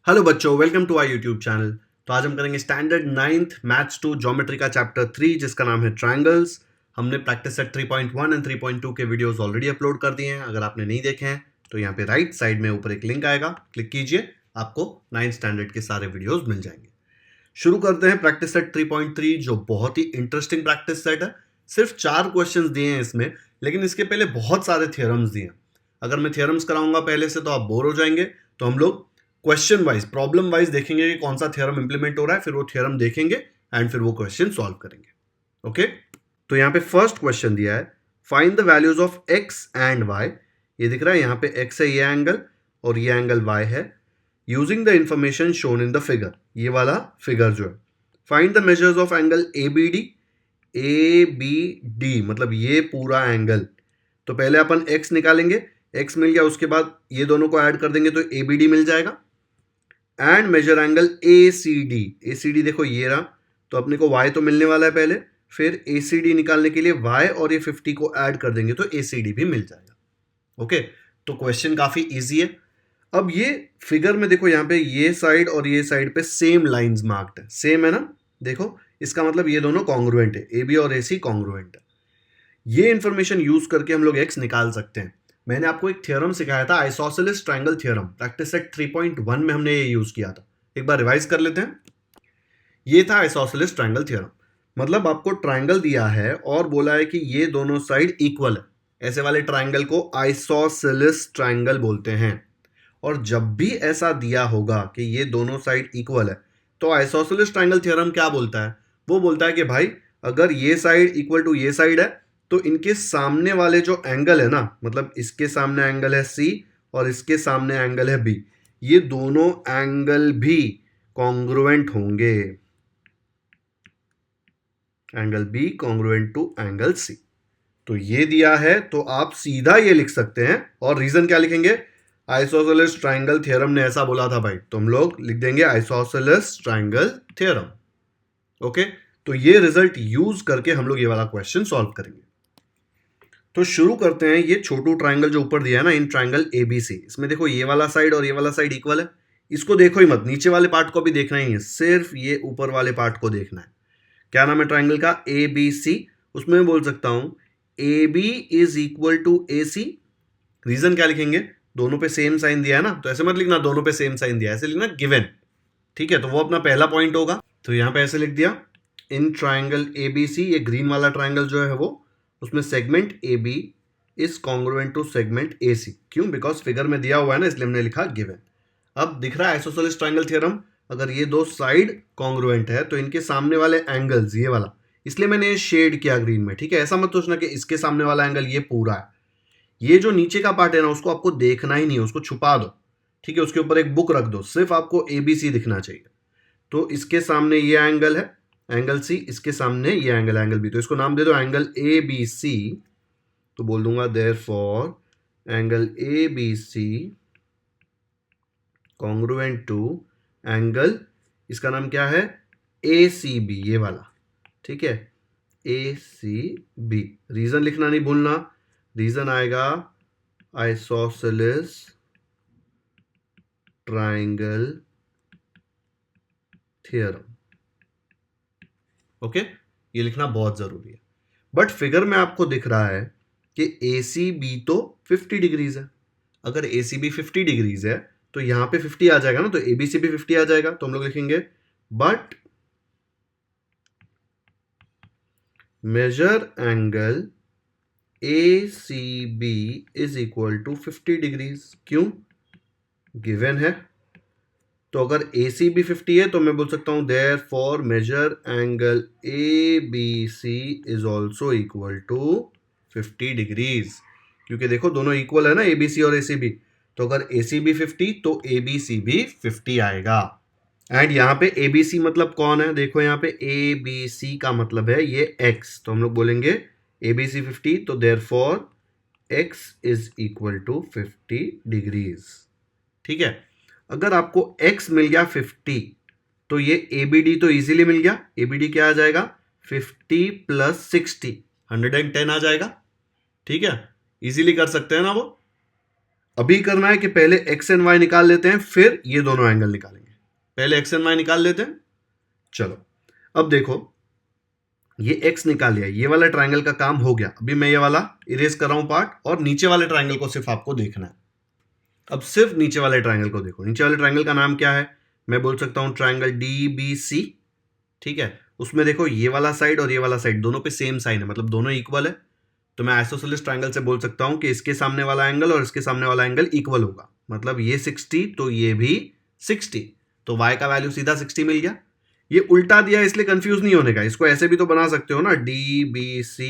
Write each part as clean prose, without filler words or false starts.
Hello बच्चों, welcome to our YouTube channel. तो आज हम करेंगे स्टैंडर्ड नाइन्थ मैथ्स 2 ज्योमेट्री का चैप्टर 3 जिसका नाम है ट्रायंगल्स। हमने प्रैक्टिस सेट 3.1 एंड 3.2 के वीडियोस ऑलरेडी अपलोड कर दिए हैं। अगर आपने नहीं देखे हैं तो यहाँ पे राइट साइड में ऊपर एक लिंक आएगा, क्लिक कीजिए, आपको 9th स्टैंडर्ड के सारे वीडियोस मिल जाएंगे। शुरू करते हैं प्रैक्टिस सेट 3.3 जो बहुत ही इंटरेस्टिंग प्रैक्टिस सेट है। सिर्फ 4 क्वेश्चंस दिए हैं इसमें, लेकिन इसके पहले बहुत सारे थियरम्स दिए हैं। अगर मैं थियरम्स कराऊंगा पहले से तो आप बोर हो जाएंगे, तो हम लोग क्वेश्चन वाइज, प्रॉब्लम वाइज देखेंगे कि कौन सा थ्योरम इंप्लीमेंट हो रहा है, फिर वो थ्योरम देखेंगे एंड फिर वो क्वेश्चन सॉल्व करेंगे। ओके, तो यहाँ पे फर्स्ट क्वेश्चन दिया है, find the values of X and Y. ये दिख रहा है, यहाँ पे एक्स है ये एंगल और ये एंगल वाई है, using the information shown in the figure. ये वाला फिगर जो है, find the measures of angle A B D. A B D मतलब ये पूरा एंगल। तो पहले अपन एक्स निकालेंगे, एक्स मिल गया, उसके बाद ये दोनों को ऐड कर देंगे तो ए बी डी मिल जाएगा। And measure angle A C D. A C D देखो ये रहा, तो अपने को y तो मिलने वाला है पहले, फिर ए सी डी निकालने के लिए y और ये 50 को ऐड कर देंगे तो ए सी डी भी मिल जाएगा। ओके, तो क्वेश्चन काफी इजी है। अब ये फिगर में देखो, यहाँ पे ये साइड और ये साइड पे सेम लाइंस मार्क्ड है, सेम है ना। देखो इसका मतलब ये दोनों कॉन्ग्रुएंट है, ए बी और ए सी कॉन्ग्रुएंट है। ये इंफॉर्मेशन यूज करके हम लोग एक्स निकाल सकते हैं। मैंने आपको एक थ्योरम सिखाया था, isosceles triangle theorem, practice set 3.1 में हमने ये यूज किया था। एक बार रिवाइज कर लेते हैं। ये था आइसोसेलेस ट्रायंगल थ्योरम, मतलब आपको ट्रायंगल दिया है और बोला है कि ये दोनों साइड इक्वल है। ऐसे वाले ट्रायंगल को आइसोसेलेस ट्रायंगल बोलते हैं। और जब भी ऐसा दिया होगा कि ये दोनों साइड इक्वल है, तो आइसोसेलेस ट्रायंगल थ्योरम क्या बोलता है? वो बोलता है कि भाई अगर ये साइड इक्वल टू ये साइड है, तो इनके सामने वाले जो एंगल है ना, मतलब इसके सामने एंगल है सी और इसके सामने एंगल है बी, ये दोनों एंगल भी कॉन्ग्रुएंट होंगे। Angle B congruent to angle C. तो ये दिया है, तो आप सीधा ये लिख सकते हैं। और रीजन क्या लिखेंगे? आइसोसेलेस ट्रायंगल थ्योरम ने ऐसा बोला था भाई, तो हम लोग लिख देंगे आइसोसेलेस ट्रायंगल थ्योरम। ओके, तो ये रिजल्ट यूज करके हम लोग ये वाला क्वेश्चन सॉल्व करेंगे। तो शुरू करते हैं। ये छोटू ट्रायंगल जो ऊपर दिया है ना, इन ट्रायंगल एबीसी, इसमें देखो ये वाला साइड और ये वाला साइड इक्वल है। इसको देखो ही मत, नीचे वाले पार्ट को भी देखना ही है, सिर्फ ये ऊपर वाले पार्ट को देखना है। क्या नाम है ट्रायंगल का? A B C. उसमें मैं बोल सकता हूं A B is equal to A C. Reason क्या लिखेंगे? दोनों पे सेम साइन दिया है ना, तो ऐसे मत लिखना दोनों पे सेम साइन दिया है, ऐसे लिखना गिवन। ठीक है, तो वो अपना पहला पॉइंट होगा। तो यहां पे ऐसे लिख दिया, इन ट्रायंगल ए बी सी, ये ग्रीन वाला ट्रायंगल जो है वो, उसमें segment A B is congruent to segment A C. क्यों? बिकॉज फिगर में दिया हुआ है ना, इसलिए हमने लिखा गिवन। अब दिख रहा है आइसोसेलेस ट्रायंगल थ्योरम, अगर ये दो साइड कॉन्ग्रुएंट है तो इनके सामने वाले एंगल्स, ये वाला, इसलिए मैंने शेड किया ग्रीन में। ठीक है, ऐसा मत सोचना कि इसके सामने वाला एंगल ये पूरा है। ये जो नीचे का पार्ट है ना, उसको आपको देखना ही नहीं है, उसको छुपा दो। ठीक है, उसके ऊपर एक बुक रख दो, सिर्फ आपको एबीसी दिखना चाहिए। तो इसके सामने ये एंगल है, एंगल सी, इसके सामने ये एंगल, एंगल बी, तो इसको नाम दे दो एंगल ए बी सी। तो बोल दूंगा therefore angle A B C congruent to angle, इसका नाम क्या है? ए सी बी, ये वाला। ठीक है, ए सी बी। रीजन लिखना नहीं भूलना, रीजन आएगा आइसोसेलेस ट्रायंगल थ्योरम। ओके, ये लिखना बहुत जरूरी है। बट फिगर में आपको दिख रहा है कि ए सी बी तो 50 डिग्रीज है। अगर ए सी बी 50 डिग्रीज है तो यहां पे 50 आ जाएगा ना, तो ए बी सी भी 50 आ जाएगा। तो हम लोग लिखेंगे but measure angle A C B is equal to 50 degrees. क्यों? गिवन है। तो अगर ए सी बी 50 है तो मैं बोल सकता हूं therefore measure angle A B C is also equal to 50 degrees. क्योंकि देखो दोनों इक्वल है ना, ए बी सी और ए सी बी। तो अगर ए सी बी 50 तो ए बी सी भी 50 आएगा। एंड यहाँ पे ए बी सी मतलब कौन है? देखो यहाँ पे ए बी सी का मतलब है ये एक्स, तो हम लोग बोलेंगे ए बी सी 50, तो therefore X is equal to 50 degrees. ठीक है, अगर आपको x मिल गया 50, तो ये ABD तो इजीली मिल गया। ABD क्या आ जाएगा? 50 प्लस 60, 110 आ जाएगा। ठीक है, इजीली कर सकते हैं ना वो। अभी करना है कि पहले एक्स एंड वाई निकाल लेते हैं, फिर ये दोनों एंगल निकालेंगे। पहले एक्स एंड वाई निकाल लेते हैं। चलो अब देखो, ये एक्स निकाल लिया, ये वाला ट्रायंगल का काम हो गया। अभी मैं ये वाला इरेज कर रहा हूं पार्ट, और नीचे वाले ट्रायंगल को सिर्फ आपको देखना है। अब सिर्फ नीचे वाले ट्रायंगल को देखो। नीचे वाले ट्रायंगल का नाम क्या है? मैं बोल सकता हूं ट्रायंगल DBC। ठीक है, उसमें देखो ये वाला साइड और ये वाला साइड दोनों पे सेम साइन है, मतलब दोनों इक्वल है। तो मैं आइसोसेलेस ट्रायंगल से बोल सकता हूं कि इसके सामने वाला एंगल और इसके सामने वाला एंगल इक्वल होगा, मतलब ये 60 तो ये भी 60, तो y का वैल्यू सीधा 60 मिल गया। ये उल्टा दिया इसलिए कंफ्यूज नहीं होने का, इसको ऐसे भी तो बना सकते हो ना, DBC,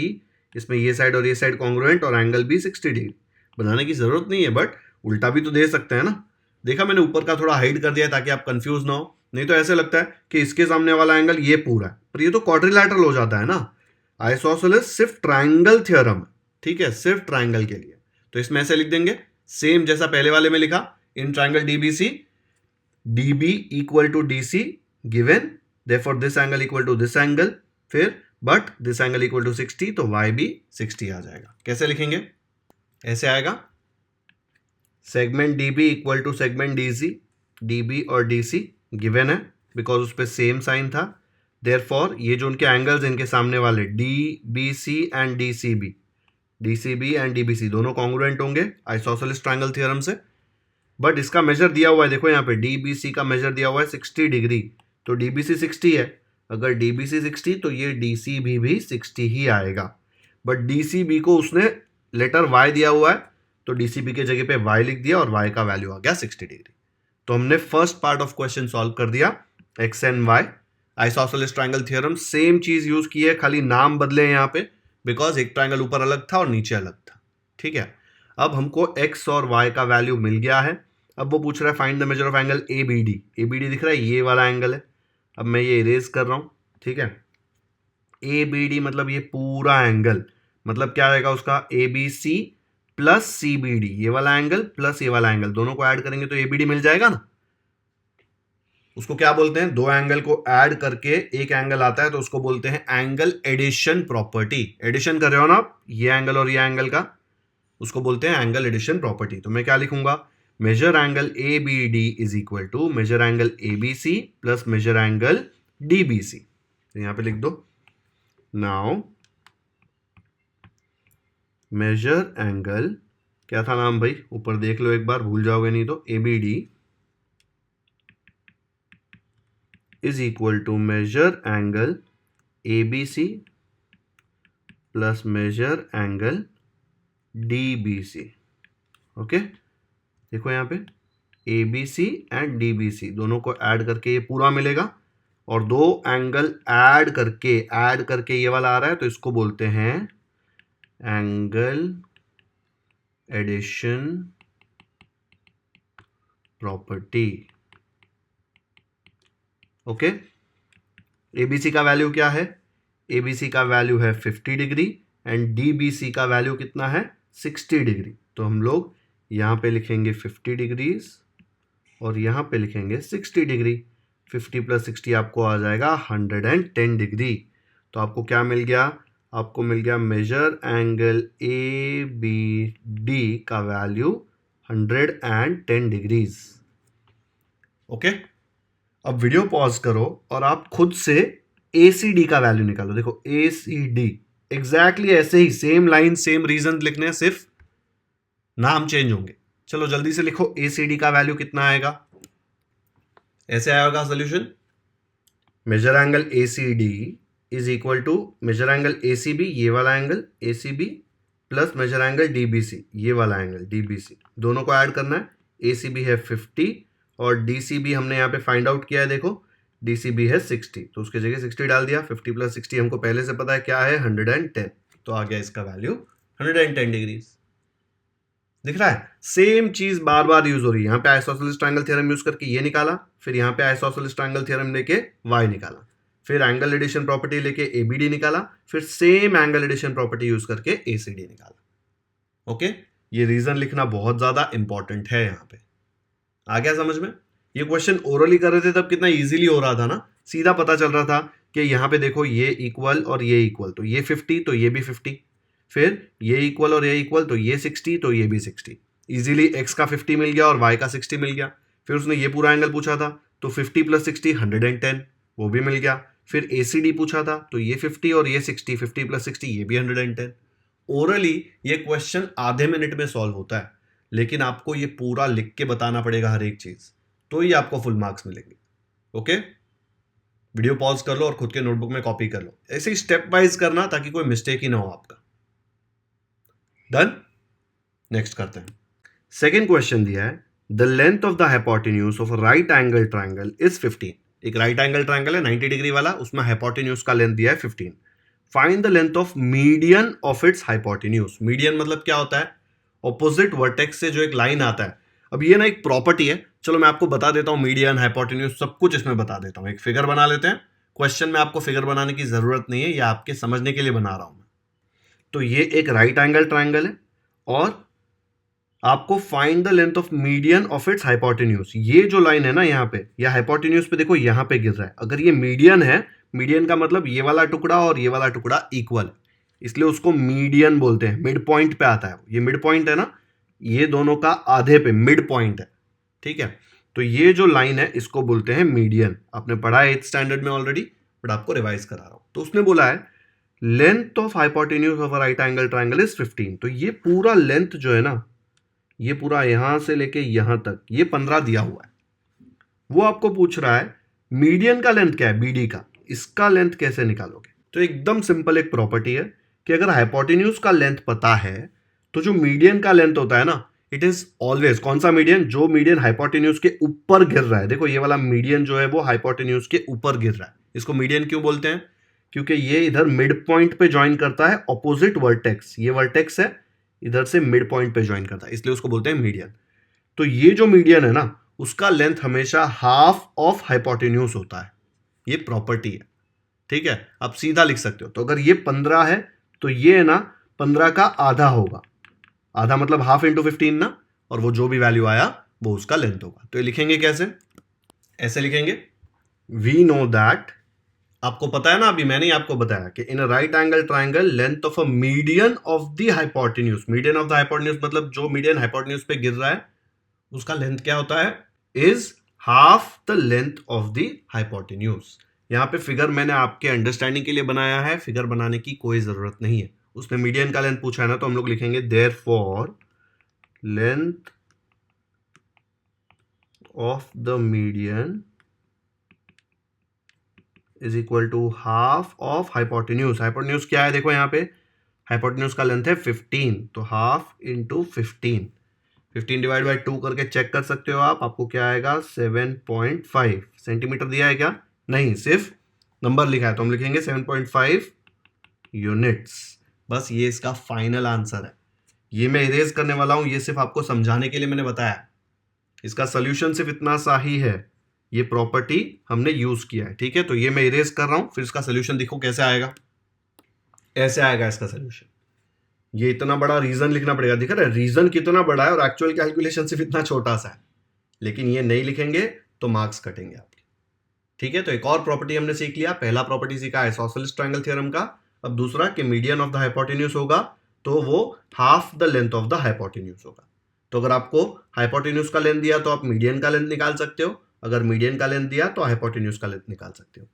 इसमें ये साइड और ये साइड कॉन्ग्रुएंट और एंगल भी 60 डिग्री। बनाने की जरूरत नहीं है, बट उल्टा भी तो दे सकते हैं ना। देखा, मैंने ऊपर का थोड़ा हाइड कर दिया है ताकि आप कंफ्यूज ना हो, नहीं तो ऐसे लगता है कि इसके सामने वाला एंगल ये पूरा है, पर ये तो क्वाड्रिलैटरल हो जाता है ना। आइसोसेलेस सिर्फ ट्रायंगल थ्योरम है, ठीक है, सिर्फ ट्रायंगल के लिए। तो इसमें ऐसे लिख देंगे सेम जैसा पहले वाले में लिखा, in triangle DBC DB equal टू DC गिवन, therefore this angle equal to this angle, फिर but this angle equal to 60, तो y भी 60 आ जाएगा। कैसे लिखेंगे? ऐसे आएगा, segment DB equal to segment DC, DB और DC गिवन है बिकॉज उस पर सेम साइन था। देयरफॉर ये जो उनके एंगल्स इनके सामने वाले DBC and DCB and DBC दोनों कॉन्ग्रुएंट होंगे आइसोसेलेस ट्रायंगल थ्योरम से। बट इसका मेजर दिया हुआ है, देखो यहाँ पे DBC का मेजर दिया हुआ है 60 डिग्री, तो DBC 60 है। अगर DBC 60 तो ये DCB भी 60 ही आएगा। बट DCB को उसने लेटर y दिया हुआ है, तो DCB के जगह पे y लिख दिया और y का वैल्यू आ गया 60 डिग्री। तो हमने first part of question solve कर दिया, x and y isosceles triangle theorem, same चीज यूज की है, खाली नाम बदले यहाँ पे बिकॉज एक ट्रायंगल ऊपर अलग था और नीचे अलग था। ठीक है, अब हमको x और y का वैल्यू मिल गया है। अब वो पूछ रहा है find the measure of angle ABD। ABD दिख रहा है, ये वाला एंगल है। अब मैं ये इरेज कर रहा हूं, ठीक है। ABD मतलब ये पूरा एंगल, मतलब क्या रहेगा उसका, ABC प्लस CBD, ये वाला एंगल प्लस ये वाला एंगल, दोनों को ऐड करेंगे तो ABD मिल जाएगा ना। उसको क्या बोलते हैं, दो एंगल को ऐड करके एक एंगल आता है तो उसको बोलते हैं एंगल एडिशन प्रॉपर्टी। एडिशन कर रहे हो ना आप, ये एंगल और ये एंगल का, उसको बोलते हैं एंगल एडिशन प्रॉपर्टी। तो मैं क्या लिखूंगा, measure angle ABD is equal to measure angle ABC plus measure angle DBC। तो यहां पे लिख दो, नाउ मेजर एंगल, क्या था नाम भाई, ऊपर देख लो एक बार, भूल जाओगे नहीं तो, ABD is equal to measure angle ABC plus measure angle DBC। Okay, देखो यहाँ पे ABC एंड DBC दोनों को ऐड करके ये पूरा मिलेगा, और दो एंगल ऐड करके ये वाला आ रहा है, तो इसको बोलते हैं angle addition property. Okay, ABC का वैल्यू क्या है, ABC का वैल्यू है 50 डिग्री एंड DBC का वैल्यू कितना है, 60 डिग्री। तो हम लोग यहाँ पे लिखेंगे 50 डिग्रीज और यहाँ पे लिखेंगे 60 डिग्री। 50 प्लस 60 आपको आ जाएगा 110 डिग्री। तो आपको क्या मिल गया, आपको मिल गया मेजर एंगल ABD का वैल्यू 110 डिग्रीज। ओके, अब वीडियो पॉज करो और आप खुद से ACD का वैल्यू निकालो। देखो ACD एग्जैक्टली ऐसे ही, सेम लाइन सेम रीजन लिखने हैं, सिर्फ नाम चेंज होंगे। चलो जल्दी से लिखो, ACD का वैल्यू कितना आएगा, ऐसे आएगा solution, measure angle ACD is equal to measure angle ACB, ये वाला angle ACB plus measure angle DBC, ये वाला एंगल DBC, दोनों को ऐड करना है। ACB है 50 और DCB हमने यहाँ पे फाइंड आउट किया है, देखो DCB है 60, तो उसके जगह 60 डाल दिया। 50 प्लस 60 हमको पहले से पता है क्या है, 110, तो आ गया इसका वैल्यू 110 डिग्रीज। दिख रहा है, सेम चीज बार बार यूज हो रही है। यहाँ पे आइसोसेलेस ट्रायंगल थ्योरम यूज करके ये निकाला, फिर यहाँ पे आइसोसेलेस ट्रायंगल थ्योरम लेके y निकाला, फिर एंगल एडिशन प्रॉपर्टी लेके ABD निकाला, फिर same angle addition property use करके ACD निकाला। ओके, ये रीजन लिखना बहुत ज्यादा इंपॉर्टेंट है यहाँ पे। आ गया समझ में? ये क्वेश्चन ओरली कर रहे थे तब कितना इजीली हो रहा था ना, सीधा पता चल रहा था कि यहाँ पे देखो ये इक्वल और ये इक्वल, तो ये 50 तो ये भी 50, फिर ये इक्वल और ये इक्वल तो ये 60 तो ये भी 60। इजीली x का 50 मिल गया और y का 60 मिल गया। फिर उसने ये पूरा एंगल पूछा था तो 50 प्लस 60 110, वो भी मिल गया। फिर ACD पूछा था तो ये 50 और ये 60, 50 प्लस 60 ये भी 110। ओरली ये क्वेश्चन आधे मिनट में सॉल्व होता है, लेकिन आपको ये पूरा लिख के बताना पड़ेगा हर एक चीज, तो ही आपको फुल मार्क्स मिलेंगे। ओके, वीडियो पॉज कर लो और खुद के नोटबुक में कॉपी कर लो, ऐसे ही स्टेप वाइज करना ताकि कोई मिस्टेक ही ना हो आपका। डन, नेक्स्ट करते हैं। सेकेंड क्वेश्चन दिया है the length of the hypotenuse of a right angle triangle is 15। एक राइट एंगल ट्राइंगल है 90 डिग्री वाला, उसमें हाइपोटेन्यूज का लेंथ दिया है 15। Find the length of median of its hypotenuse. Median मतलब क्या होता है, ऑपोजिट वर्टेक्स से जो एक लाइन आता है। अब ये ना एक प्रॉपर्टी है, चलो मैं आपको बता देता हूं, मीडियन हाइपोटेन्यूज सब कुछ इसमें बता देता हूं। एक फिगर बना लेते हैं, क्वेश्चन में आपको फिगर बनाने की जरूरत नहीं है, ये आपके समझने के लिए बना रहा हूं मैं। तो ये एक राइट एंगल ट्राइंगल है और आपको find the length of median of its hypotenuse. ये जो लाइन है ना यहाँ पे, या हाइपोटेन्यूज पे देखो यहाँ पे गिर रहा है। अगर ये मीडियन है, मीडियन का मतलब ये वाला टुकड़ा और ये वाला टुकड़ा इक्वल है, इसलिए उसको मीडियन बोलते हैं। मिड पॉइंट पे आता है, ये मिड पॉइंट है ना, ये दोनों का आधे पे मिड पॉइंट है, ठीक है। तो ये जो लाइन है इसको बोलते हैं मीडियन। आपने पढ़ा है 8th स्टैंडर्ड में ऑलरेडी, बट आपको रिवाइज करा रहा हूं। तो उसने बोला है length of hypotenuse of a right angle triangle is 15। तो ये पूरा लेंथ जो है ना, ये पूरा यहां से लेके यहां तक ये 15 दिया हुआ है। वो आपको पूछ रहा है मीडियन का लेंथ क्या है, बीडी का, इसका लेंथ कैसे निकालोगे। तो एकदम सिंपल एक प्रॉपर्टी है कि अगर हाइपोटेन्यूज का लेंथ पता है तो जो मीडियन का लेंथ होता है ना, इट इज ऑलवेज, कौन सा मीडियन, जो मीडियन हाइपोटेन्यूज के ऊपर गिर रहा है। देखो ये वाला मीडियन जो है वो हाइपोटेन्यूज के ऊपर गिर रहा है। इसको मीडियन क्यों बोलते हैं, क्योंकि ये इधर मिड पॉइंट पे ज्वाइन करता है ऑपोजिट वर्टेक्स। ये वर्टेक्स है, इधर से मिड पॉइंट पे ज्वाइन करता है, इसलिए उसको बोलते हैं मीडियन। तो ये जो मीडियन है ना, उसका लेंथ हमेशा हाफ ऑफ हाइपोटेन्यूज होता है, ये प्रॉपर्टी है, ठीक है। आप सीधा लिख सकते हो। तो अगर ये 15 है तो ये है ना 15 का आधा होगा, आधा मतलब हाफ इंटू 15 ना, और वो जो भी वैल्यू आया वो उसका लेंथ होगा। तो ये लिखेंगे कैसे, ऐसे लिखेंगे, वी नो दैट, आपको पता है ना, अभी मैंने ही आपको बताया कि in a right angle triangle length of a median of the hypotenuse. Median of the hypotenuse मतलब जो मीडियन हाइपोटेन्यूज पे गिर रहा है उसका लेंथ क्या होता है, is half the length of the hypotenuse. यहां पे फिगर मैंने आपके अंडरस्टैंडिंग के लिए बनाया है, फिगर बनाने की कोई जरूरत नहीं है। उसने मीडियन का लेंथ पूछा है ना, तो हम लोग लिखेंगे therefore length of the median is equal to half of hypotenuse. Hypotenuse क्या है, देखो यहाँ पे हाइपोटेन्यूज का लेंथ है 15, तो हाफ इंटू 15 डिवाइड बाई 2 करके चेक कर सकते हो आप, आपको क्या आएगा 7.5 सेंटीमीटर दिया है क्या, नहीं, सिर्फ नंबर लिखा है, तो हम लिखेंगे 7.5 यूनिट्स। बस ये इसका फाइनल आंसर है। ये मैं इरेज करने वाला हूं, ये सिर्फ आपको समझाने के लिए मैंने बताया। इसका सोल्यूशन सिर्फ इतना सा ही है, ये प्रॉपर्टी हमने यूज किया है, ठीक है। तो ये मैं इरेज कर रहा हूं, फिर इसका सोल्यूशन देखो कैसे आएगा, ऐसे आएगा इसका सोल्यूशन। ये इतना बड़ा रीजन लिखना पड़ेगा, दिख रहा है रीजन कितना बड़ा है, और एक्चुअल कैलकुलेशन सिर्फ इतना छोटा सा है। लेकिन ये नहीं लिखेंगे तो मार्क्स कटेंगे आपके, ठीक है। तो एक और प्रॉपर्टी हमने सीख लिया, पहला प्रॉपर्टी सीखा आइसोसेलेस ट्रायंगल थ्योरम का। अब दूसरा कि मीडियन ऑफ द हाइपोटेन्यूज होगा तो वो half the length of the hypotenuse होगा। तो अगर आपको हाइपोटेन्यूज का लेंथ दिया तो आप मीडियन का लेंथ निकाल सकते हो, अगर मीडियन का लेंथ दिया तो हाइपोटेन्यूज का लेंथ निकाल सकते हो।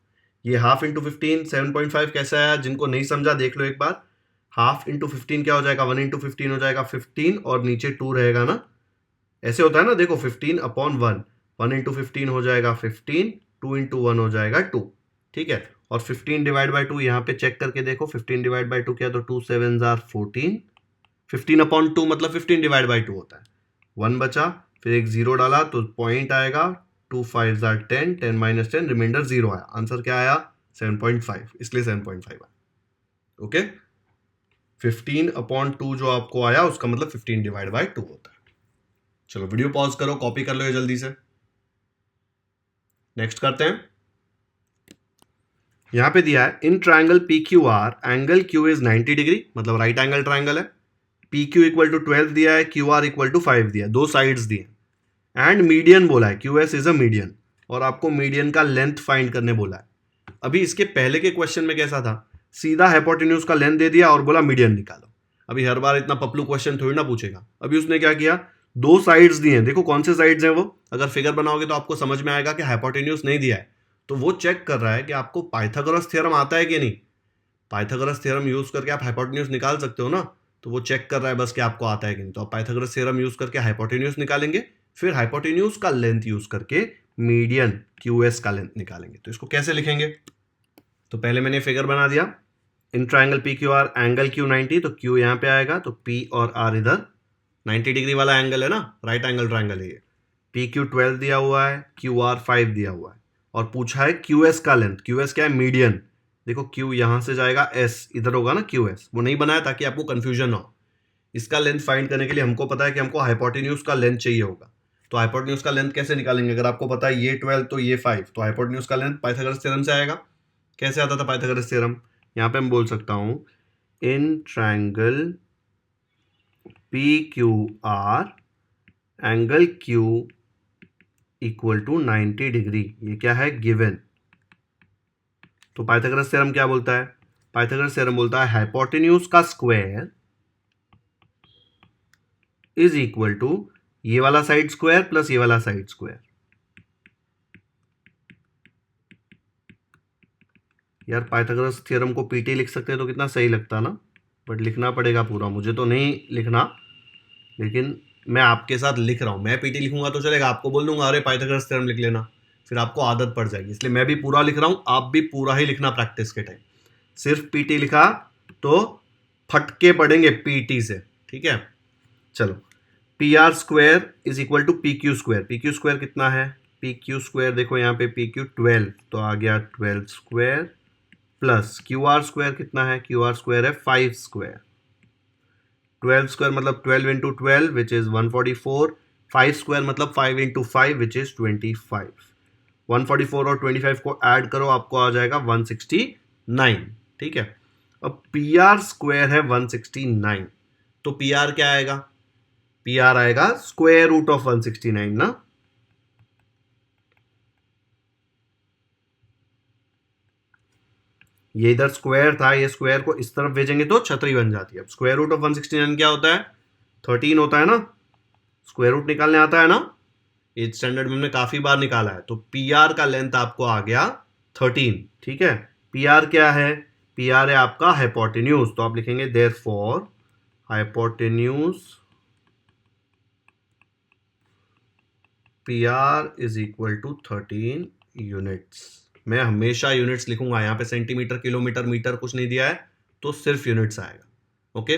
ये हाफ इंटू 15 7.5 कैसे आया, जिनको नहीं समझा देख लो एक बार। हाफ इंटू 15 क्या हो जाएगा, 1 इंटू 15 हो जाएगा 15, और नीचे 2 रहेगा ना, ऐसे होता है ना, देखो 15 अपॉन 1, 1 इंटू 15 हो जाएगा 15, 2 इंटू 1 हो जाएगा 2, ठीक है। और 15 डिवाइड बाई 2 यहाँ पे चेक करके देखो, 15 डिवाइड बाई 2 क्या, तो 2 7 14, 15 अपॉन 2 मतलब 15 डिवाइड बाई 2 होता है, 1 बचा, फिर एक 0 डाला तो पॉइंट आएगा, 2 5 10, 10 माइनस 10, रिमाइंडर 0 आया, आंसर क्या आया 7.5, इसलिए 7.5 आया। ओके, 15 अपॉन 2 जो आपको आया उसका मतलब 15 डिवाइड बाई 2 होता है। चलो वीडियो पॉज करो, कॉपी कर लो ये जल्दी से, नेक्स्ट करते हैं। यहां पे दिया है इन triangle P Q R angle Q is 90 degree, मतलब राइट एंगल ट्राइंगल है। पी क्यू इक्वल टू 12 दिया है, क्यू आर इक्वल टू 5 दिया है, दो साइड्स दिए, एंड मीडियन बोला है, Q S is a median, और आपको मीडियन का लेंथ फाइंड करने बोला है। अभी इसके पहले के क्वेश्चन में कैसा था, सीधा हाइपोटेन्यूज का लेंथ दे दिया और बोला मीडियन निकालो। अभी हर बार इतना पपलू क्वेश्चन थोड़ी ना पूछेगा। अभी उसने क्या किया, दो साइड्स दिए हैं, देखो कौन से साइड्स हैं वो। अगर फिगर बनाओगे तो आपको समझ में आएगा कि हाइपोटेन्यूज नहीं दिया है, तो वो चेक कर रहा है कि आपको पाइथागोरस थ्योरम आता है कि नहीं। पाइथागोरस थ्योरम यूज करके आप हाइपोटेन्यूज निकाल सकते हो ना, तो वो चेक कर रहा है बस कि आपको आता है कि नहीं। तो आप पाइथागोरस थ्योरम यूज करके हाइपोटेन्यूज निकालेंगे, फिर हाइपोटेन्यूज का लेंथ यूज करके मीडियन क्यूएस का लेंथ निकालेंगे। तो इसको कैसे लिखेंगे, तो पहले मैंने फिगर बना दिया। इन triangle P Q R angle Q 90, तो क्यू यहाँ पे आएगा, तो पी और आर इधर 90 डिग्री वाला एंगल है ना, राइट एंगल ट्राइंगल है ये। पी क्यू 12 दिया हुआ है, क्यू आर 5 दिया हुआ है, और पूछा है क्यू एस का लेंथ। क्यू एस क्या है, मीडियन। देखो क्यू यहां से जाएगा, एस इधर होगा ना, क्यू एस वो नहीं बनाया ताकि आपको कंफ्यूजन ना हो। इसका लेंथ फाइंड करने के लिए हमको पता है कि हमको हाइपोटेन्यूज का लेंथ चाहिए होगा। तो हाइपोटेन्यूज का लेंथ कैसे निकालेंगे, अगर आपको पता है ये 12 तो ये 5, तो हाइपोटेन्यूज का लेंथ पाइथागोरस थ्योरम से आएगा। कैसे आता था पाइथागोरस थ्योरम, यहाँ पे मैं बोल सकता हूं in triangle P Q R angle Q equal to 90 degree, ये क्या है, गिवन। तो पाइथागोरस थ्योरम क्या बोलता है, पाइथागोरस थ्योरम बोलता है हाइपोटेन्यूज का स्क्वायर इज इक्वल टू ये वाला साइड स्क्वायर प्लस ये वाला साइड स्क्वायर। यार पाइथागोरस थ्योरम को पीटी लिख सकते हैं तो कितना सही लगता ना, बट लिखना पड़ेगा पूरा, मुझे तो नहीं लिखना, लेकिन मैं आपके साथ लिख रहा हूं। मैं पीटी लिखूंगा तो चलेगा, आपको बोल दूंगा अरे पाइथागोरस थ्योरम लिख लेना, फिर आपको आदत पड़ जाएगी। इसलिए मैं भी पूरा लिख रहा हूं, आप भी पूरा ही लिखना प्रैक्टिस के टाइम। सिर्फ पीटी लिखा तो फटके पड़ेंगे पीटी से, ठीक है। चलो, P R square is equal to P Q square. P Q square कितना है, पी क्यू स्क्वायर देखो यहाँ पे पी क्यू 12, तो आ गया 12 square, plus Q R square कितना है, क्यू आर स्क्वायर है 5 स्क्वायर। 12 स्क्वायर मतलब 12 इंटू 12 विच इज 144, 5 स्क्वायर मतलब 5 इंटू 5 विच इज 25। 144 और 25 को ऐड करो, आपको आ जाएगा 169, ठीक है। अब पी आर स्क्वायर है 169, तो पी आर क्या आएगा, पी आर आएगा स्क्वायर रूट ऑफ 169 ना। ये इधर स्क्वायर था, ये स्क्वायर को इस तरफ भेजेंगे तो छतरी बन जाती है। अब स्क्वायर रूट ऑफ 169 क्या होता है, 13 होता है ना, स्क्वायर रूट निकालने आता है ना, एट स्टैंडर्ड में हमने काफी बार निकाला है। तो पी आर का लेंथ आपको आ गया 13, ठीक है। पी आर क्या है, पी आर है आपका हाइपोटेन्यूज, तो आप लिखेंगे therefore hypotenuse P R is equal to 13 units. मैं हमेशा यूनिट्स लिखूंगा, यहाँ पे सेंटीमीटर किलोमीटर मीटर कुछ नहीं दिया है, तो सिर्फ यूनिट्स आएगा। ओके,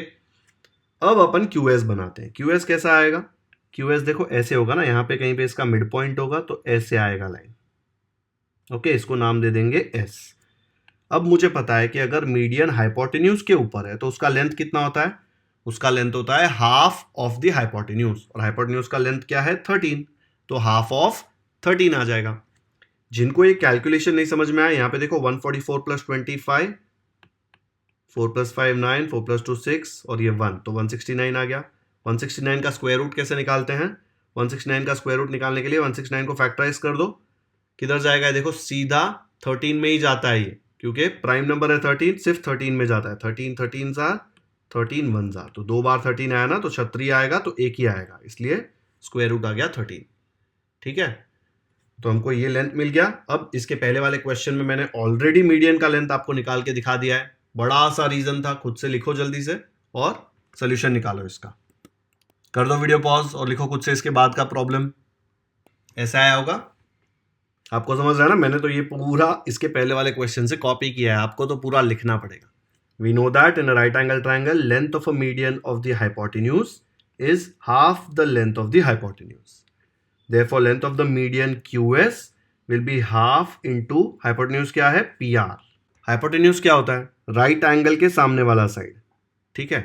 अब अपन क्यूएस बनाते हैं। क्यूएस कैसा आएगा, क्यूएस देखो ऐसे होगा ना, यहाँ पे कहीं पे इसका मिड पॉइंट होगा, तो ऐसे आएगा लाइन। ओके, इसको नाम दे देंगे एस। अब मुझे पता है कि अगर मीडियन हाइपोटेन्यूज के ऊपर है तो उसका लेंथ कितना होता है, उसका लेंथ होता है हाफ ऑफ द हाइपोटेन्यूज, और हाइपोटेन्यूज का लेंथ क्या है 13, तो हाफ ऑफ 13 आ जाएगा। जिनको ये कैलकुलेशन नहीं समझ में आया, यहाँ पे देखो 144 प्लस 25, 4 प्लस 5 9, 4 प्लस 2 6, और ये 1, तो 169 आ गया। 169 का स्क्वायर रूट कैसे निकालते हैं, 169 का स्क्वायर रूट निकालने के लिए 169 को फैक्टराइज कर दो, किधर जाएगा, देखो सीधा 13 में ही जाता है ये, क्योंकि प्राइम नंबर है 13, सिर्फ 13 में जाता है। 13 13 जार 13 1 जार, तो दो बार 13 आया ना, तो छतरी आएगा तो एक ही आएगा, इसलिए स्क्वायर रूट आ गया 13, ठीक है। तो हमको ये लेंथ मिल गया। अब इसके पहले वाले क्वेश्चन में मैंने ऑलरेडी मीडियन का लेंथ आपको निकाल के दिखा दिया है, बड़ा सा रीजन था, खुद से लिखो जल्दी से और सोल्यूशन निकालो इसका। कर दो वीडियो पॉज और लिखो खुद से इसके बाद का प्रॉब्लम। ऐसा आया होगा, आपको समझ रहा है ना, मैंने तो ये पूरा इसके पहले वाले क्वेश्चन से कॉपी किया है, आपको तो पूरा लिखना पड़ेगा। We know that in a right angle triangle length of a median of the hypotenuse is half the length of the hypotenuse, therefore length of the median QS will be half into hypotenuse क्या है PR। hypotenuse क्या होता है, right angle के सामने वाला side, ठीक है।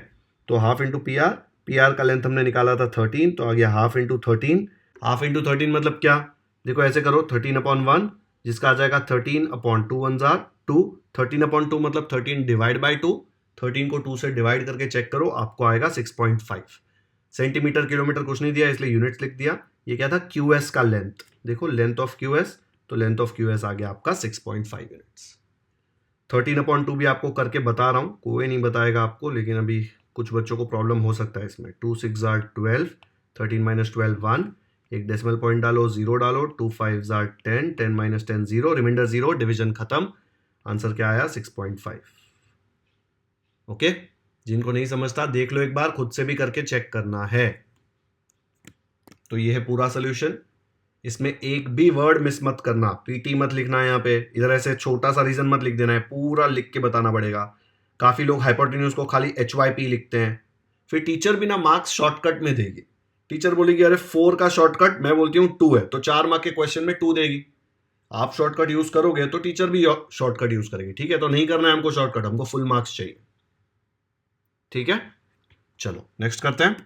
तो हाफ इंटू PR, PR का लेंथ हमने निकाला था 13, तो आ गया हाफ इंटू 13। हाफ इंटू 13 मतलब क्या, देखो ऐसे करो 13/1, जिसका आ जाएगा 13/2 1 जार 2, 13/2 मतलब 13 डिवाइड बाई 2, 13 को 2 से डिवाइड करके चेक करो, आपको आएगा 6.5। सेंटीमीटर किलोमीटर कुछ नहीं दिया, इसलिए यूनिट्स लिख दिया। ये क्या था, क्यूएस का लेंथ, देखो लेंथ ऑफ क्यूएस, तो लेंथ ऑफ क्यूएस आ गया आपका 6.5 यूनिट्स। 13/2 भी आपको करके बता रहा हूँ, कोई नहीं बताएगा आपको, लेकिन अभी कुछ बच्चों को प्रॉब्लम हो सकता है इसमें। 2 6 जार 12, 13 माइनस 12 1, एक डेसिमल पॉइंट डालो, 0 डालो, 2 5 आर 10, 10 माइनस 10 0, रिमाइंडर 0, डिवीजन खत्म, आंसर क्या आया 6.5। ओके, जिनको नहीं समझता देख लो एक बार, खुद से भी करके चेक करना है। तो ये है पूरा सोल्यूशन, इसमें एक भी वर्ड मिस मत करना, पीटी मत लिखना है यहाँ पे, इधर ऐसे छोटा सा रीजन मत लिख देना है, पूरा लिख के बताना पड़ेगा। काफी लोग हाइपोटेन्यूज को खाली HYP लिखते हैं, फिर टीचर भी ना मार्क्स शॉर्टकट में देगी। टीचर बोलेगी अरे 4 का शॉर्टकट, मैं बोलती हूँ 2 है, तो 4 मार्क के क्वेश्चन में 2 देगी। आप शॉर्टकट यूज करोगे तो टीचर भी शॉर्टकट यूज करेगी, ठीक है? तो नहीं करना है हमको शॉर्टकट, हमको फुल मार्क्स चाहिए, ठीक है? चलो नेक्स्ट करते हैं।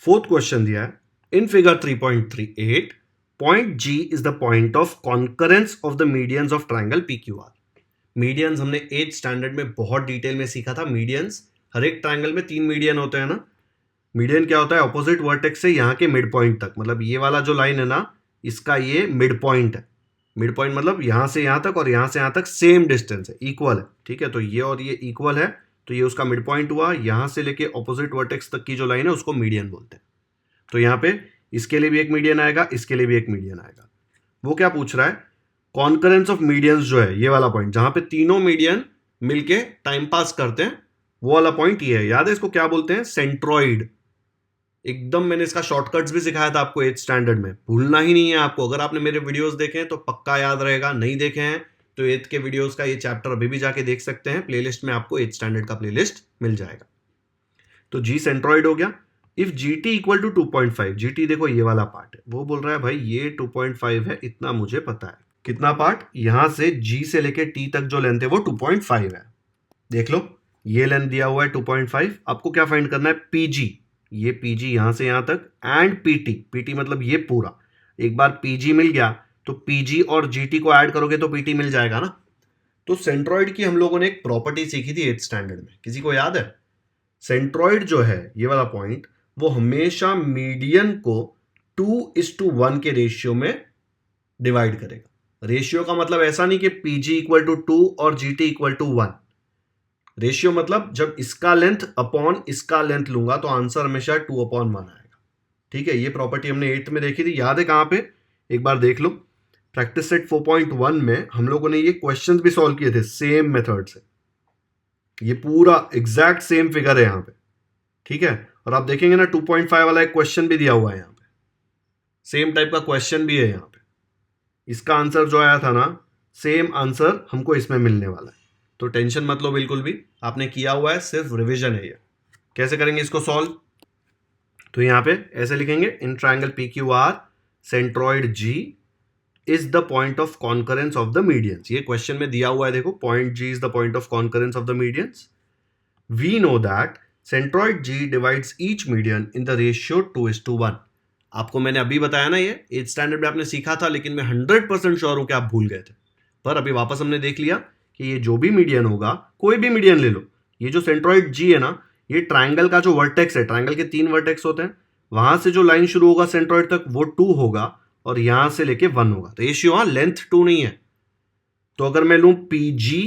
फोर्थ क्वेश्चन दिया है, in figure 3.38 point G is the point of concurrence of the medians of triangle PQR। Medians हमने 8th स्टैंडर्ड में बहुत डिटेल में सीखा था। मीडियंस, हर एक ट्राइंगल में 3 मीडियन होते हैं ना। मीडियन क्या होता है? ऑपोजिट वर्टेक्स से यहाँ के मिड पॉइंट तक, मतलब ये वाला जो लाइन है ना, इसका ये मिड पॉइंट है। मिड पॉइंट मतलब यहाँ से यहाँ तक और यहाँ से यहाँ तक सेम डिस्टेंस है, इक्वल है, ठीक है? तो ये और ये इक्वल है, तो ये उसका मिड पॉइंट हुआ। यहाँ से लेके ऑपोजिट वर्टेक्स तक की जो लाइन है उसको मीडियन बोलते हैं। तो यहाँ पे इसके लिए भी एक मीडियन आएगा, इसके लिए भी एक मीडियन आएगा। वो क्या पूछ रहा है? कॉन्करेंस ऑफ मीडियंस जो है, ये वाला पॉइंट जहां पे तीनों मीडियन मिलके टाइम पास करते हैं, वो वाला पॉइंट ये है। याद है इसको क्या बोलते हैं? सेंट्रॉइड। एकदम मैंने इसका शॉर्टकट्स भी सिखाया था आपको 8th स्टैंडर्ड में, भूलना ही नहीं है आपको। अगर आपने मेरे वीडियोस देखे हैं तो पक्का याद रहेगा, नहीं देखे हैं तो 8th के वीडियोस का ये चैप्टर अभी भी जाके देख सकते हैं, प्लेलिस्ट में आपको 8th स्टैंडर्ड का प्लेलिस्ट मिल जाएगा। तो G सेंट्रॉइड हो गया। If GT equal to 2.5, GT देखो ये वाला पार्ट है, वो बोल रहा है भाई ये 2.5 है, इतना मुझे पता है। कितना पार्ट? यहां से G से लेके T तक जो लेंथ है वो 2.5 है। देख लो ये लेंथ दिया हुआ है 2.5, आपको क्या फाइंड करना है? PG, ये PG यहां से यहां तक, एंड PT मतलब ये पूरा। एक बार PG मिल गया तो PG और GT को ऐड करोगे तो PT मिल जाएगा ना। तो सेंट्रॉइड की हम लोगों ने एक प्रॉपर्टी सीखी थी 8th स्टैंडर्ड में, किसी को याद है? सेंट्रॉइड जो है ये वाला पॉइंट, वो हमेशा मीडियन को 2:1 के रेशियो में डिवाइड करेगा। रेशियो का मतलब ऐसा नहीं कि PG इक्वल टू 2 और GT इक्वल टू 1। रेशियो मतलब जब इसका लेंथ अपॉन इसका लेंथ लूंगा तो आंसर हमेशा 2/1 आएगा, ठीक है? ये प्रॉपर्टी हमने 8th में देखी थी, याद है कहां पे? एक बार देख लो, प्रैक्टिस सेट 4.1 में हम लोगों ने ये क्वेश्चंस भी सॉल्व किए थे सेम मेथड से। ये पूरा एग्जैक्ट सेम फिगर है यहाँ पे, ठीक है? और आप देखेंगे ना 2.5 वाला एक क्वेश्चन भी दिया हुआ है यहाँ पे, सेम टाइप का क्वेश्चन भी है यहाँ पे। इसका आंसर जो आया था ना, सेम आंसर हमको इसमें मिलने वाला है। तो टेंशन मत लो बिल्कुल भी, आपने किया हुआ है, सिर्फ रिवीजन है ये। कैसे करेंगे इसको सॉल्व? तो यहाँ पे ऐसे लिखेंगे, in triangle PQR centroid G is the point of concurrence of the medians. ये क्वेश्चन में दिया हुआ है, देखो, point G is the point of concurrence of the medians. We know that centroid G divides each median in the ratio 2:1। आपको मैंने अभी बताया ना, ये 8th स्टैंडर्ड में आपने सीखा था, लेकिन मैं 100% श्योर हूं कि आप भूल गए थे। पर अभी वापस हमने देख लिया कि ये जो भी मीडियन होगा, कोई भी मीडियन ले लो, ये जो सेंट्रॉइड G है ना, ये ट्राइंगल का जो वर्टेक्स है, ट्राइंगल के 3 वर्टेक्स होते हैं, वहां से जो लाइन शुरू होगा सेंट्रॉइड तक वो 2 होगा और यहां से लेके 1 होगा। तो रेशियो, हाँ, लेंथ 2 नहीं है। तो अगर मैं लूं PG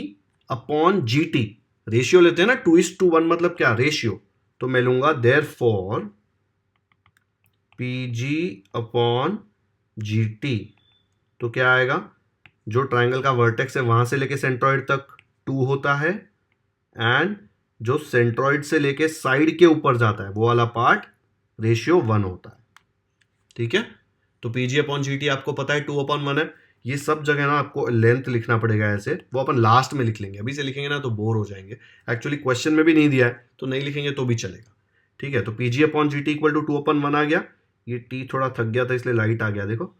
अपॉन GT, रेशियो लेते हैं ना 2:1, मतलब क्या? रेशियो। तो मैं लूंगा देयरफॉर PG अपॉन GT, तो क्या आएगा? जो ट्राइंगल का वर्टेक्स है वहां से लेके सेंट्रॉइड तक 2 होता है, एंड जो सेंट्रॉइड से लेके साइड के ऊपर जाता है वो वाला पार्ट रेशियो 1 होता है, ठीक है? तो PG अपॉन GT आपको पता है 2/1 है। ये सब जगह ना आपको लेंथ लिखना पड़ेगा ऐसे, वो अपन लास्ट में लिख लेंगे, अभी से लिखेंगे ना तो बोर हो जाएंगे। एक्चुअली क्वेश्चन में भी नहीं दिया है तो नहीं लिखेंगे तो भी चलेगा, ठीक है? तो PG upon GT equal to 2/1 आ गया। ये T थोड़ा थक गया था इसलिए लाइट आ गया, देखो।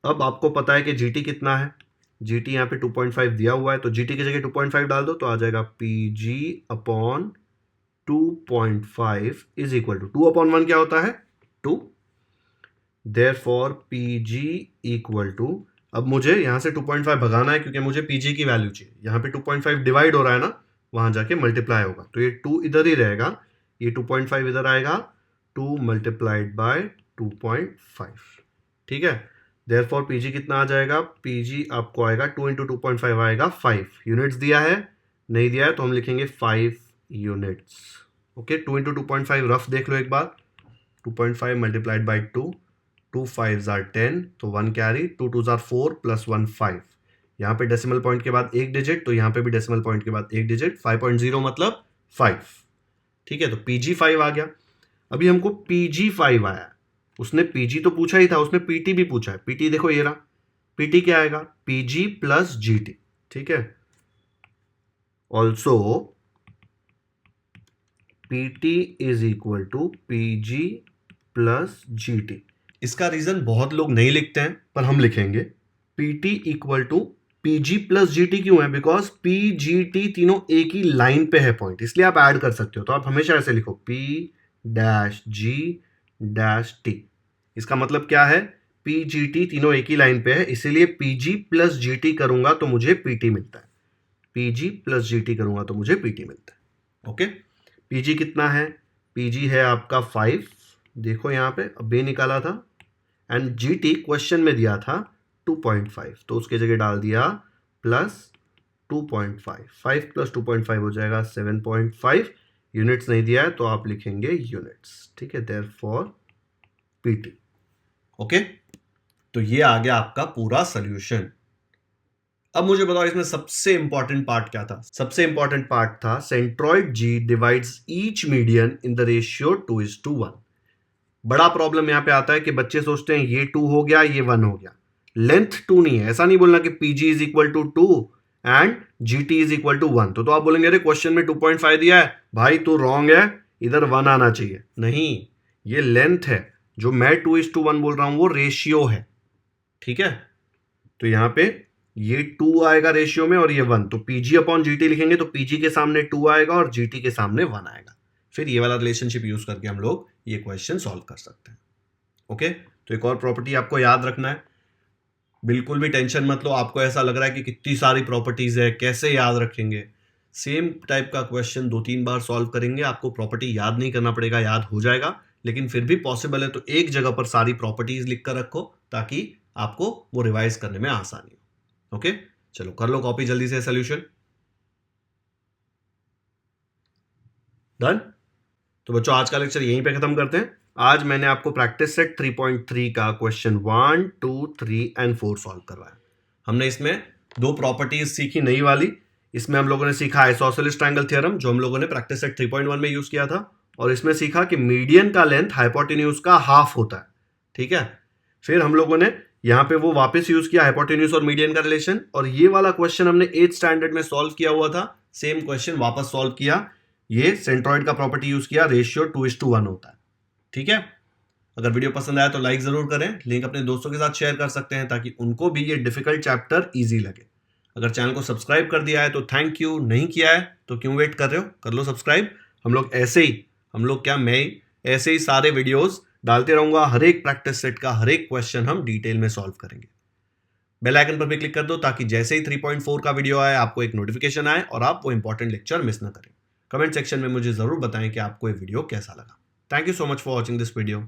अब आपको पता है कि GT कितना है, GT यहाँ पे 2.5 दिया हुआ है, तो GT की जगह 2.5 डाल दो तो आ जाएगा PG upon 2.5 is equal to 2/1 क्या होता है? 2। देयरफॉर PG इक्वल टू, अब मुझे यहां से 2.5 भगाना है क्योंकि मुझे PG की वैल्यू चाहिए। यहाँ पे 2.5 डिवाइड हो रहा है ना, वहां जाके मल्टीप्लाई होगा, तो ये 2 इधर ही रहेगा, ये 2.5 इधर आएगा, 2 मल्टीप्लाइड बाय 2.5, ठीक है? देयरफॉर PG कितना आ जाएगा? PG आपको आएगा 2 × 2.5 आएगा 5 यूनिट्स। दिया है? नहीं दिया है तो हम लिखेंगे 5 यूनिट्स। ओके, 2 × 2.5 रफ देख लो एक बार, 2.5 मल्टीप्लाइड बाई 2, 2 5s are 10, तो 1 कैरी, 2 2s are 4 प्लस 1 5। यहाँ पे डेसिमल पॉइंट के बाद एक डिजिट, तो यहाँ पे भी डेसिमल पॉइंट के बाद एक डिजिट, 5.0 मतलब 5। ठीक है, तो PG5 आ गया। अभी हमको PG5 आया, उसने PG तो पूछा ही था, उसने PT भी पूछा है। PT देखो ये रहा, PT क्या आएगा, PG प्लस GT। ठीक है, also PT is equal to PG plus GT। इसका रीजन बहुत लोग नहीं लिखते हैं, पर हम लिखेंगे। PT equal to PG plus GT क्यों है, बिकॉज PGT तीनों एक ही लाइन पे है पॉइंट, इसलिए आप ऐड कर सकते हो। तो आप हमेशा ऐसे लिखो P dash G dash T। इसका मतलब क्या है, PGT तीनों एक ही लाइन पे है, इसीलिए PG प्लस GT करूंगा तो मुझे PT मिलता है। PG प्लस GT करूंगा तो मुझे PT मिलता है। ओके, PG कितना है, PG है आपका 5, देखो यहाँ पे अब ये निकाला था, एंड GT क्वेश्चन में दिया था 2.5, तो उसके जगह डाल दिया प्लस 2.5, 5 प्लस 2.5 हो जाएगा 7.5। यूनिट्स नहीं दिया है तो आप लिखेंगे यूनिट्स। ठीक है, देयरफॉर PT। ओके, तो ये आ गया आपका पूरा सोल्यूशन। अब मुझे बताओ इसमें सबसे इंपॉर्टेंट पार्ट क्या था। सबसे इंपॉर्टेंट पार्ट था centroid G divides each median in the ratio 2:1। बड़ा प्रॉब्लम यहां पे आता है कि बच्चे सोचते हैं ये 2 हो गया, ये 1 हो गया। लेंथ 2 नहीं है, ऐसा नहीं बोलना कि PG is equal to 2 and GT is equal to 1। तो आप बोलेंगे अरे क्वेश्चन में 2.5 दिया है भाई, तो रॉन्ग है, इधर 1 आना चाहिए। नहीं, ये लेंथ है। जो मैं 2:1 बोल रहा हूं वो रेशियो है। ठीक है, तो यहां पे ये 2 आएगा रेशियो में और ये 1, तो PG अपॉन GT लिखेंगे तो PG के सामने 2 आएगा और GT के सामने 1 आएगा। फिर ये वाला रिलेशनशिप यूज करके हम लोग ये क्वेश्चन सॉल्व कर सकते हैं। ओके, तो एक और प्रॉपर्टी आपको याद रखना है, बिल्कुल भी टेंशन मत लो। आपको ऐसा लग रहा है कि कितनी सारी प्रॉपर्टीज है, कैसे याद रखेंगे। सेम टाइप का क्वेश्चन 2-3 बार सॉल्व करेंगे, आपको प्रॉपर्टी याद नहीं करना पड़ेगा, याद हो जाएगा। लेकिन फिर भी पॉसिबल है तो एक जगह पर सारी प्रॉपर्टीज लिख कर रखो ताकि आपको वो रिवाइज करने में आसानी हो। ओके, चलो कर लो कॉपी जल्दी से सोल्यूशन। डन। तो बच्चों आज का लेक्चर यहीं पे खत्म करते हैं। आज मैंने आपको प्रैक्टिस सेट 3.3 का क्वेश्चन 1, 2, 3 एंड 4 सॉल्व करवाया। हमने इसमें 2 प्रॉपर्टीज सीखी नई वाली। इसमें हम लोगों ने सीखा आइसोसेलेस ट्रायंगल थ्योरम, जो हम लोगों ने प्रैक्टिस सेट 3.1 में यूज किया था, और इसमें सीखा कि मीडियन का लेंथ हाइपोटेन्यूज का हाफ होता है। ठीक है, फिर हम लोगों ने यहां पे वो वापस यूज किया हाइपोटेन्यूज और मीडियन का रिलेशन, और ये वाला क्वेश्चन हमने 8th स्टैंडर्ड में सॉल्व किया हुआ था। सेम क्वेश्चन वापस सॉल्व किया, ये सेंट्रॉइड का प्रॉपर्टी यूज किया, रेशियो 2:1 होता है। ठीक है, अगर वीडियो पसंद आया तो लाइक जरूर करें, लिंक अपने दोस्तों के साथ शेयर कर सकते हैं ताकि उनको भी ये डिफिकल्ट चैप्टर इजी लगे। अगर चैनल को सब्सक्राइब कर दिया है तो थैंक यू, नहीं किया है तो क्यों वेट कर रहे हो, कर लो सब्सक्राइब। हम लोग ऐसे ही, मैं ऐसे ही सारे वीडियोस डालते रहूंगा, हर एक प्रैक्टिस सेट का हर एक क्वेश्चन हम डिटेल में सॉल्व करेंगे। बेल आइकन पर भी क्लिक कर दो ताकि जैसे ही 3.4 का वीडियो आए आपको एक नोटिफिकेशन आए और आप वो इंपॉर्टेंट लेक्चर मिस ना करें। कमेंट सेक्शन में मुझे जरूर बताएं कि आपको ये वीडियो कैसा लगा। Thank you so much for watching this video.